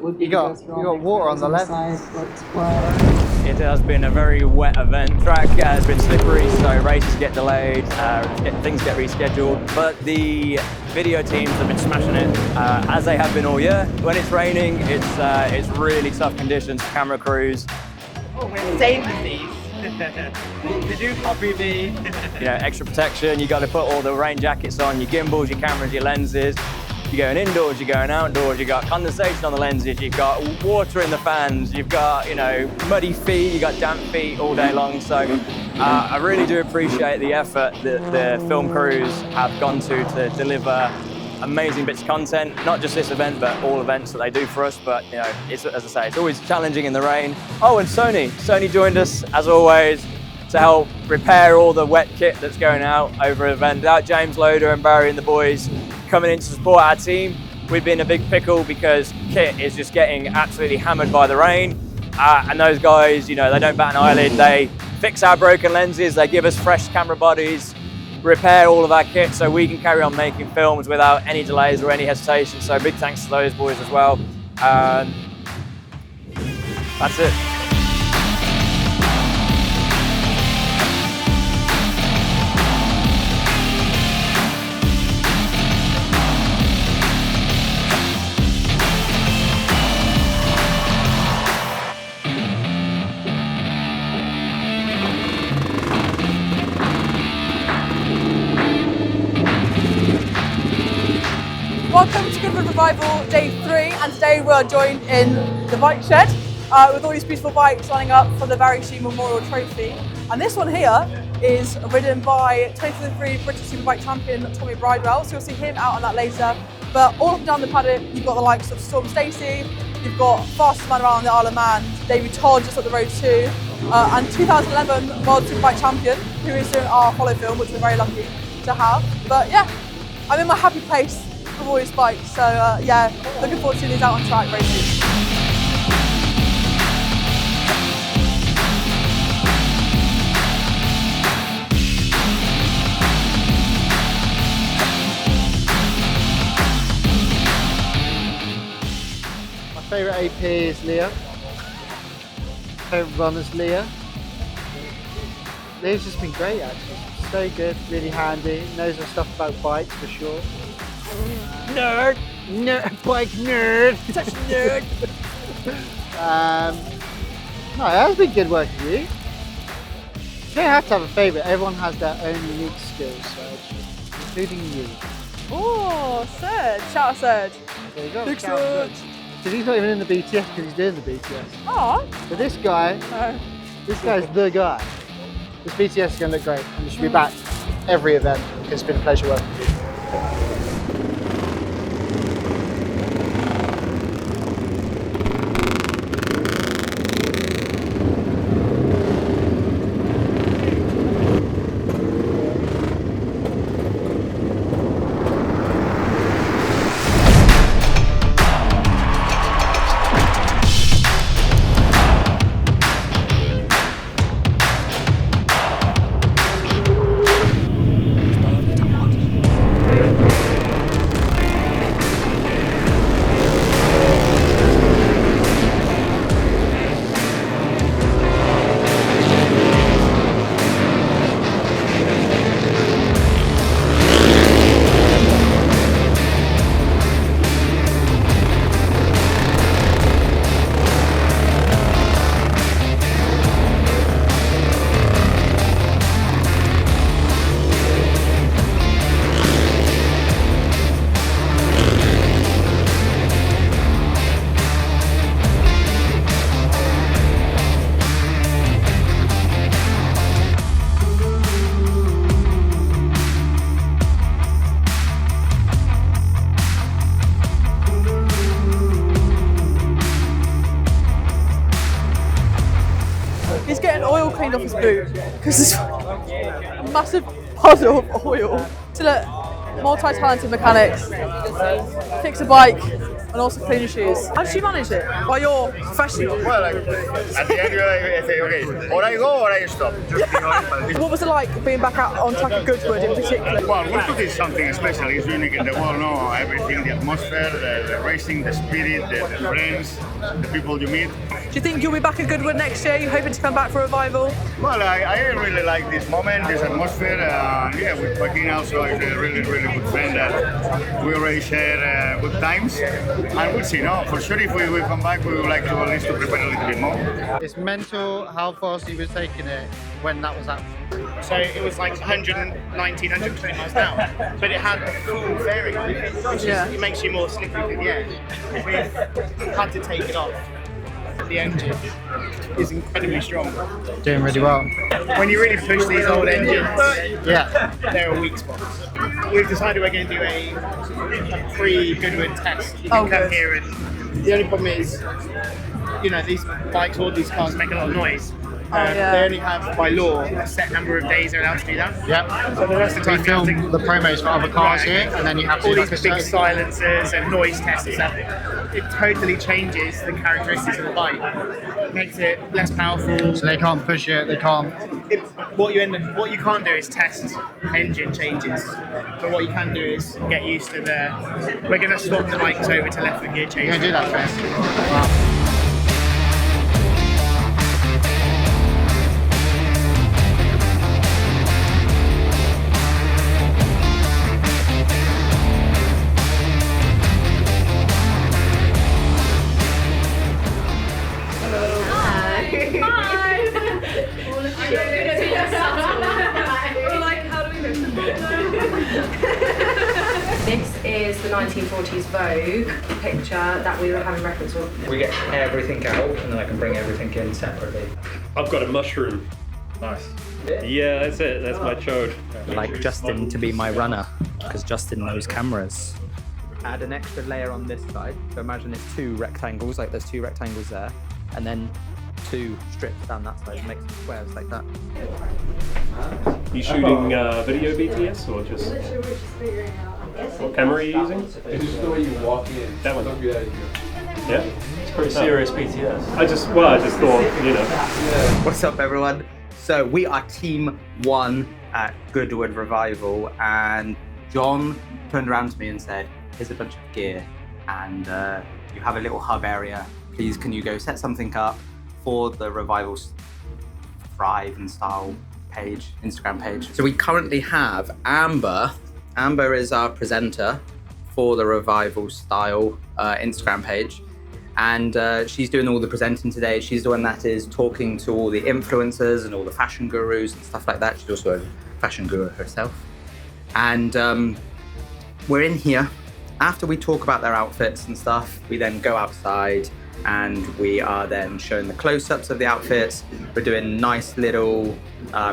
You got water on the left. It has been a very wet event. Track has been slippery, so races get delayed, things get rescheduled. But the video teams have been smashing it, as they have been all year. When it's raining, it's really tough conditions for camera crews. Oh, we're same disease. They do copy me. You know, extra protection. You got to put all the rain jackets on, your gimbals, your cameras, your lenses. You're going indoors, you're going outdoors, you've got condensation on the lenses, you've got water in the fans, you've got, you know, muddy feet, you've got damp feet all day long. So I really do appreciate the effort that the film crews have gone to deliver amazing bits of content, not just this event, but all events that they do for us. But, you know, it's, as I say, it's always challenging in the rain. Oh, and Sony joined us, as always, to help repair all the wet kit that's going out over an event. Without James Loader and Barry and the boys coming in to support our team, we've been in a big pickle because kit is just getting absolutely hammered by the rain. And those guys, you know, they don't bat an eyelid. They fix our broken lenses, they give us fresh camera bodies, repair all of our kit so we can carry on making films without any delays or any hesitation. So big thanks to those boys as well. That's it. Welcome to Goodwood Revival Day 3, and today we are joined in the bike shed with all these beautiful bikes lining up for the Barry Sheen Memorial Trophy. And this one here is ridden by 2023 British Superbike champion Tommy Bridewell, so you'll see him out on that later. But all up and down the paddock, you've got the likes of Storm Stacey, you've got fastest man around the Isle of Man, David Todd just up the road too, and 2011 World Superbike champion, who is doing our follow film, which we're very lucky to have. But yeah, I'm in my happy place with all these bikes, so yeah, looking forward to seeing these out on track very soon. My favourite AP is Leah. Favourite runner's Leah. Leah's just been great actually. So good, really handy, knows her stuff about bikes for sure. Nerd! Bike nerd! Such a nerd! No, it has been good working with you. You don't have to have a favourite, everyone has their own unique skills, Serge, including you. Oh, Serge! Shout out Serge! There you go. Big shout out Serge! Because he's not even in the BTS because he's doing the BTS. Oh! But this guy's the guy. This BTS is going to look great and you should be back every event. It's been a pleasure working with you. He's getting oil cleaned off his boot because there's a massive puddle of oil. So look, multi-talented mechanics, fix a bike, and also clean your shoes. How did you manage it? Well, you're professional. Well, at the end, I say, okay, or I go or I stop. Just be honest. What was it like being back out on track at Goodwood in particular? Well, Goodwood is something special. It's unique in the world. No, everything, the atmosphere, the racing, the spirit, the friends, the people you meet. Do you think you'll be back at Goodwood next year? You hoping to come back for a revival? Well, I really like this moment, this atmosphere. Yeah, with Joaquin also is a really, really good friend. We already share good times, and we'll see. No, for sure, if we will come back, we would like to at least to prepare a little bit more. It's mental how fast he was taking it when that was happening. So it was like 119, 120 miles an hour, but it had full fairing, which is, it makes you more slippery through the air. We've had to take it off. The engine is incredibly strong. Doing really well. When you really push these old engines, Yeah. there are weak spots. We've decided we're going to do a pre-Goodwood test. You can come here, and the only problem is, you know, these bikes, all these cars make a lot of noise. They only have, by law, a set number of days they're allowed to do that. Yeah. So the rest of the We time, film the promos for other cars here, and then you have to all do these like a big certain- silencers and noise tests and stuff. It totally changes the characteristics of the bike. It makes it less powerful. So they can't push it, they can't. What you can't do is test engine changes, but what you can do is get used to the. We're going to swap the bikes over to left gear You're change. gonna do that first. Wow. This is the 1940s Vogue picture that we were having reference on. We get everything out and then I can bring everything in separately. I've got a mushroom. Nice. Yeah, that's it. That's my chode. Like Justin to be my runner, because Justin knows cameras. Add an extra layer on this side. So imagine it's two rectangles, like there's two rectangles there, and then two strips down that side, make some squares like that. You shooting video BTS or just? What camera are you using? It's just the way you walk in. That one. Don't get out of here. Yeah. It's pretty serious BTS. I just thought, you know. What's up, everyone? So we are Team 1 at Goodwood Revival, and John turned around to me and said, here's a bunch of gear, and you have a little hub area. Please, can you go set something up for the Revival Thrive and Style page, Instagram page. So we currently have Amber. Amber is our presenter for the Revival Style Instagram page. And she's doing all the presenting today. She's the one that is talking to all the influencers and all the fashion gurus and stuff like that. She's also a fashion guru herself. And we're in here. After we talk about their outfits and stuff, we then go outside and we are then showing the close-ups of the outfits. We're doing nice little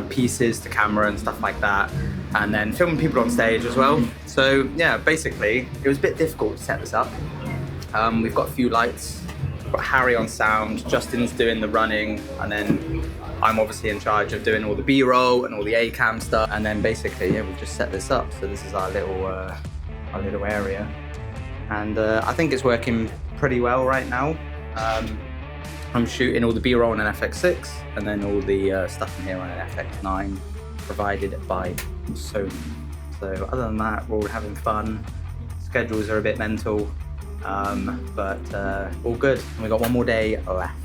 pieces to camera and stuff like that, and then filming people on stage as well. So yeah, basically, it was a bit difficult to set this up. We've got a few lights, we've got Harry on sound, Justin's doing the running, and then I'm obviously in charge of doing all the B-roll and all the A-cam stuff. And then basically, yeah, we've just set this up. So this is our little area. And I think it's working pretty well right now. I'm shooting all the B-roll on an FX6 and then all the stuff in here on an FX9 provided by Sony. So other than that, we're all having fun. Schedules are a bit mental, but all good. And we've got one more day left.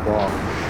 Wow.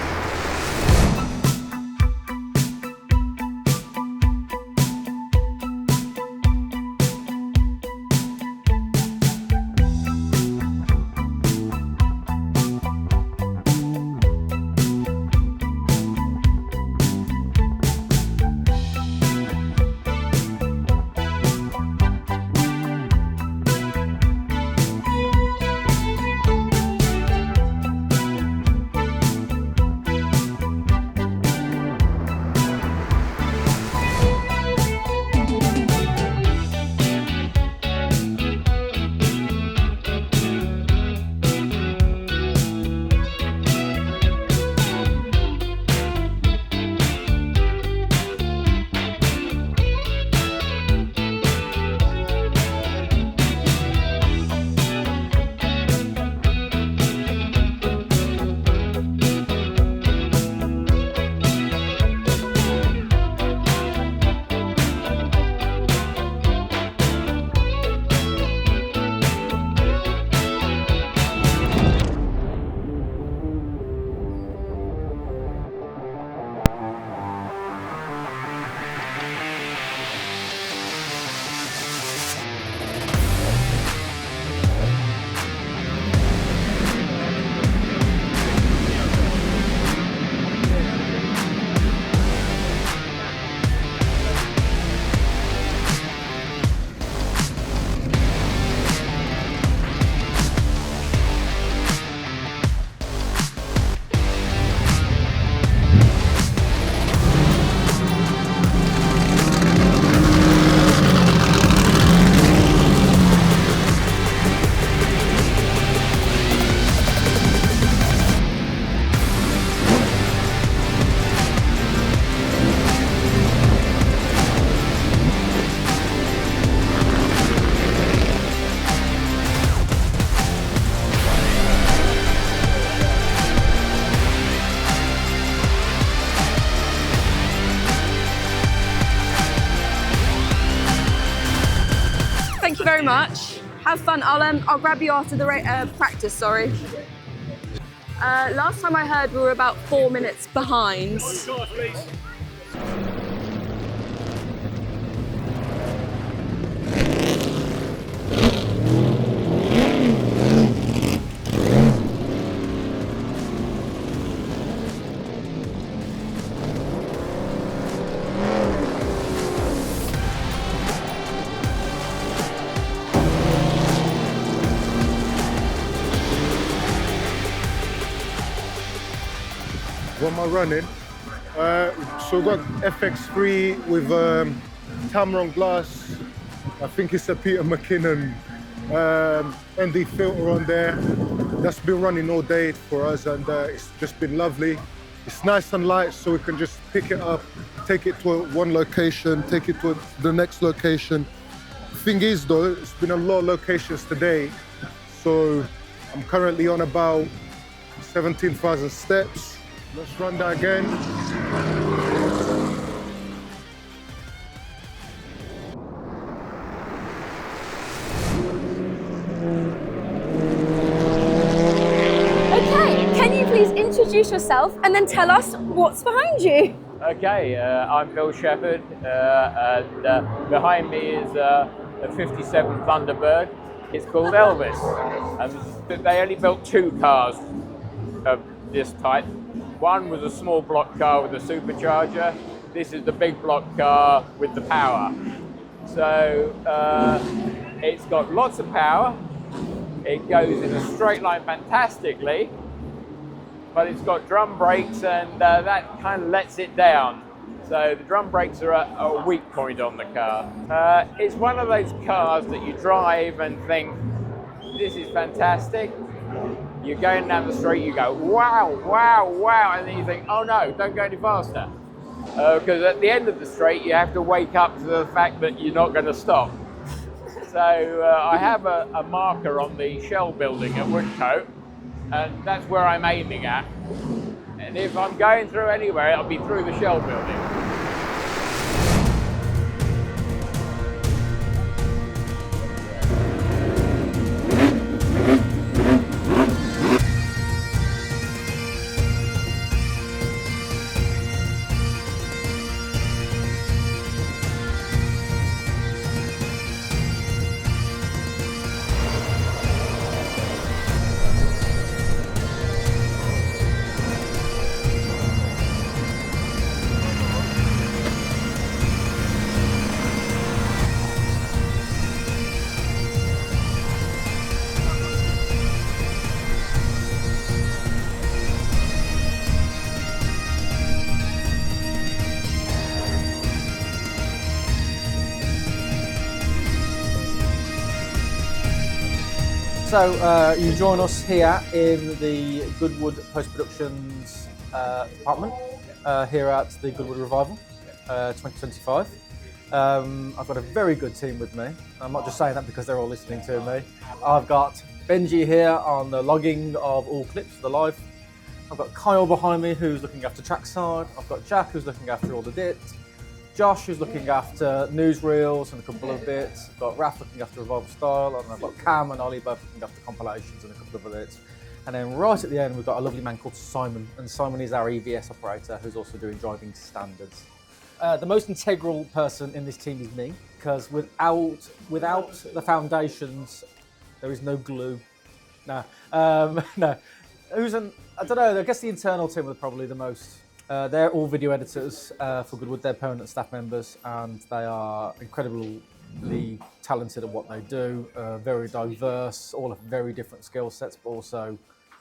you very much. Have fun. I'll grab you after the practice. Sorry. Last time I heard, we were about 4 minutes behind. What am I running? So we've got FX3 with Tamron glass. I think it's a Peter McKinnon ND filter on there. That's been running all day for us, and it's just been lovely. It's nice and light, so we can just pick it up, take it to one location, take it to the next location. Thing is though, it's been a lot of locations today, so I'm currently on about 17,000 steps. Let's run that again. Okay, can you please introduce yourself and then tell us what's behind you? Okay, I'm Bill Shepherd, and behind me is a 57 Thunderbird. It's called Elvis, and they only built 2 cars of this type. One was a small block car with a supercharger. This is the big block car with the power. So it's got lots of power. It goes in a straight line fantastically, but it's got drum brakes, and that kind of lets it down. So the drum brakes are a weak point on the car. It's one of those cars that you drive and think, this is fantastic. You're going down the street, you go, wow, wow, wow, and then you think, oh no, don't go any faster. Because at the end of the street, you have to wake up to the fact that you're not going to stop. So I have a marker on the Shell building at Woodcote, and that's where I'm aiming at. And if I'm going through anywhere, it'll be through the Shell building. So you join us here in the Goodwood Post-Productions department here at the Goodwood Revival 2025. I've got a very good team with me. I'm not just saying that because they're all listening to me. I've got Benji here on the logging of all clips, the live. I've got Kyle behind me who's looking after trackside. I've got Jack who's looking after all the bits. Josh who's looking after newsreels and a couple of bits. I've got Raph looking after Revival Style, and I've got Cam and Ollie both looking after compilations and a couple of other bits. And then right at the end we've got a lovely man called Simon, and Simon is our EVS operator who's also doing driving standards. The most integral person in this team is me, because without the foundations there is no glue. No. I don't know, I guess the internal team are probably the most. They're all video editors for Goodwood. They're permanent staff members, and they are incredibly talented at what they do. Very diverse, all have very different skill sets, but also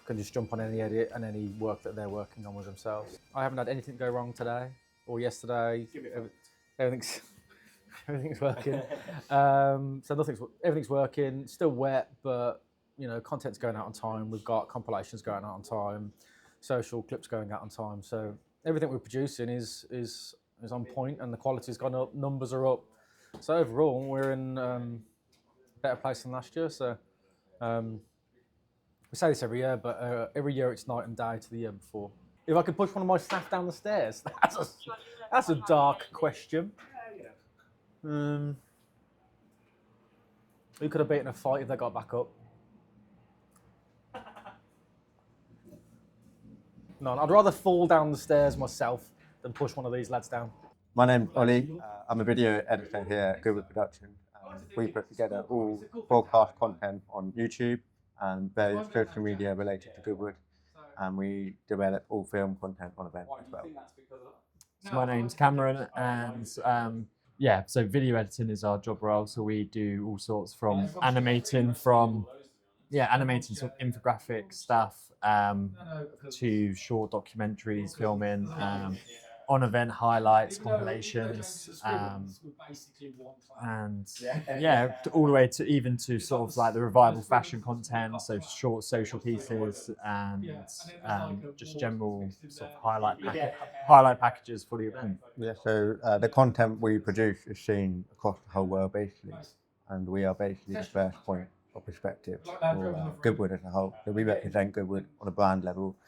can just jump on any edit and any work that they're working on with themselves. I haven't had anything go wrong today or yesterday. Everything's working. So everything's working. Still wet, but you know, content's going out on time. We've got compilations going out on time, social clips going out on time. So everything we're producing is on point, and the quality's gone up, numbers are up. So overall, we're in a better place than last year. So we say this every year, but every year it's night and day to the year before. If I could push one of my staff down the stairs, that's a dark question. Who could have beaten a fight if they got back up? None. I'd rather fall down the stairs myself than push one of these lads down. My name's Ollie. I'm a video editor here at Goodwood Production. We put together all broadcast content on YouTube and various social media related to Goodwood, and we develop all film content on events as well. So my name's Cameron, and yeah, so video editing is our job role. So we do all sorts from animating sort of infographic stuff to short documentaries, filming, on-event highlights, compilations, and yeah, all the way to even to sort of like the revival fashion content, so short social pieces and just general sort of highlight packages for the event. Yeah, so the content we produce is seen across the whole world basically, and we are basically the first point of perspective for Goodwood as a whole. So we represent Goodwood on a brand level,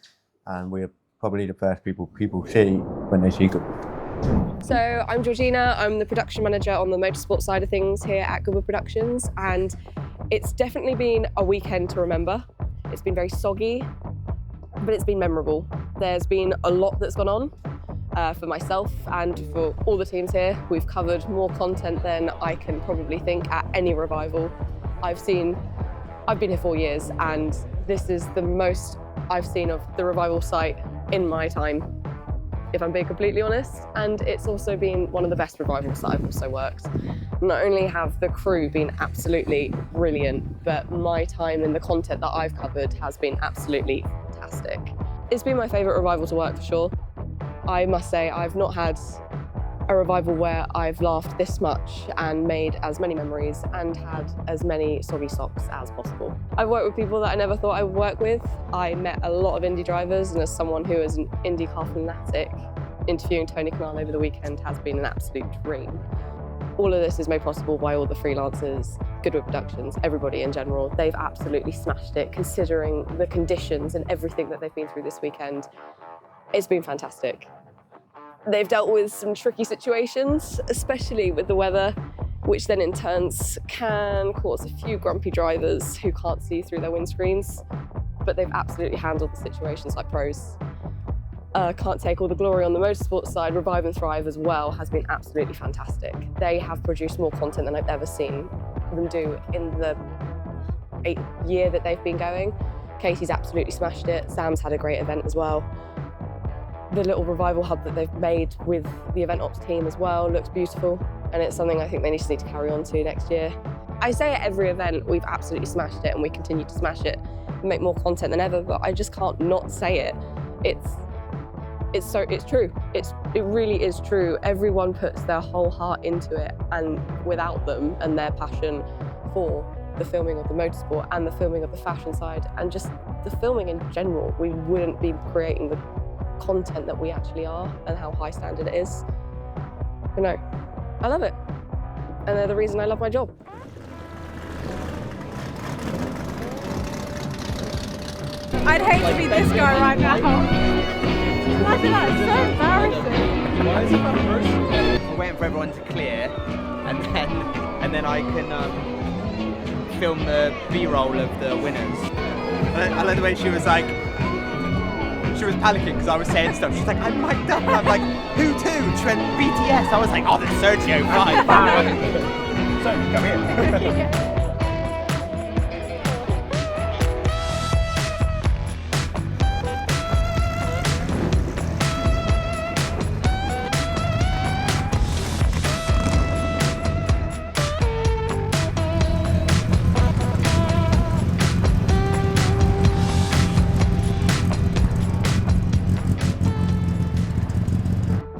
and we're probably the first people see when they see Goodwood. So I'm Georgina, I'm the production manager on the motorsport side of things here at Goodwood Productions, and it's definitely been a weekend to remember. It's been very soggy, but it's been memorable. There's been a lot that's gone on for myself and for all the teams here. We've covered more content than I can probably think at any revival I've been here 4 years, and this is the most I've seen of the revival site in my time, if I'm being completely honest. And it's also been one of the best revivals that I've also worked. Not only have the crew been absolutely brilliant, but my time in the content that I've covered has been absolutely fantastic. It's been my favourite revival to work for sure. I must say I've not had a revival where I've laughed this much and made as many memories and had as many soggy socks as possible. I've worked with people that I never thought I would work with. I met a lot of Indy drivers, and as someone who is an IndyCar fanatic, interviewing Tony Kanal over the weekend has been an absolute dream. All of this is made possible by all the freelancers, Goodwood Productions, everybody in general. They've absolutely smashed it, considering the conditions and everything that they've been through this weekend. It's been fantastic. They've dealt with some tricky situations, especially with the weather, which then in turns can cause a few grumpy drivers who can't see through their windscreens, but they've absolutely handled the situations like pros. Can't take all the glory on the motorsport side. Revive and Thrive as well has been absolutely fantastic. They have produced more content than I've ever seen them do in the 8th year that they've been going. Casey's absolutely smashed it. Sam's had a great event as well. The little revival hub that they've made with the event ops team as well looks beautiful, and it's something I think they need to carry on to next year. I say at every event we've absolutely smashed it and we continue to smash it and make more content than ever, but I just can't not say it. It's true. It really is true. Everyone puts their whole heart into it, and without them and their passion for the filming of the motorsport and the filming of the fashion side and just the filming in general, we wouldn't be creating the content that we actually are and how high standard it is. You know, I love it, and they're the reason I love my job. I'd hate to be this guy right now. Imagine that, it's so embarrassing. I'm waiting for everyone to clear, and then I can film the B-roll of the winners. I like the way she was panicking because I was saying stuff. She's like, I'm mic'd up. And I'm like, who to? She went, BTS. I was like, oh, there's Sergio. Fine. So, come here.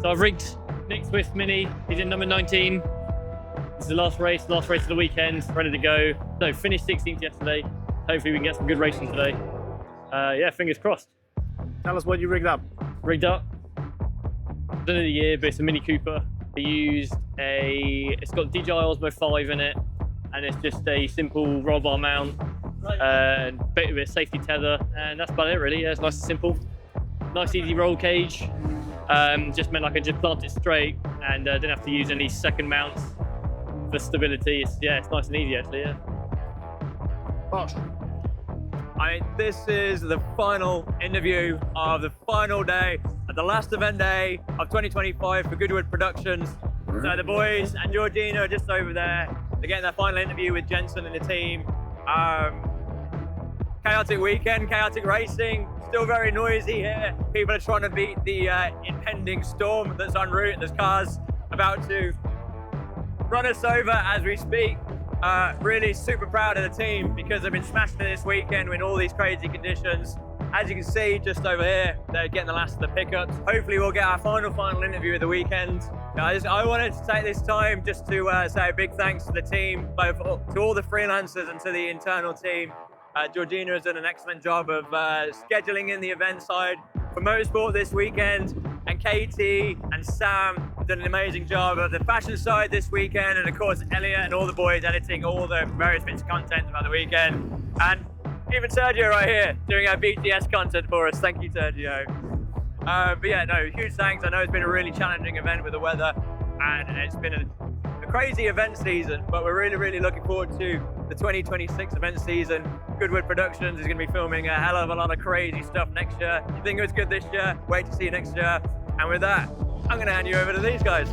So I've rigged Nick Swift Mini. He's in number 19. This is the last race of the weekend, ready to go. So finished 16th yesterday. Hopefully we can get some good racing today. Yeah, fingers crossed. Tell us what you rigged up. Rigged up. Done it a year, but it's a Mini Cooper. It's got DJI Osmo 5 in it, and it's just a simple roll bar mount, and a bit of a safety tether, and that's about it really. Yeah, it's nice and simple. Nice easy roll cage. Just meant I could just plant it straight and didn't have to use any second mounts for stability. It's nice and easy actually, yeah. I mean, this is the final interview of the final day, the last event day of 2025 for Goodwood Productions. So the boys and Georgina are just over there. They're getting their final interview with Jensen and the team. Chaotic weekend, chaotic racing, still very noisy here. People are trying to beat the impending storm that's en route. There's cars about to run us over as we speak. Really super proud of the team because they've been smashing it this weekend in all these crazy conditions. As you can see just over here, they're getting the last of the pickups. Hopefully we'll get our final interview of the weekend. I wanted to take this time just to say a big thanks to the team, both to all the freelancers and to the internal team. Georgina has done an excellent job of scheduling in the event side for motorsport this weekend, and Katie and Sam have done an amazing job of the fashion side this weekend, and of course Elliot and all the boys editing all the various bits of content about the weekend, and even Sergio right here doing our BTS content for us. Thank you, Sergio. But yeah, no, huge thanks. I know it's been a really challenging event with the weather, and it's been a crazy event season, but we're really looking forward to the 2026 event season. Goodwood Productions is going to be filming a hell of a lot of crazy stuff next year. You think it was good this year? Wait to see you next year. And with that, I'm going to hand you over to these guys.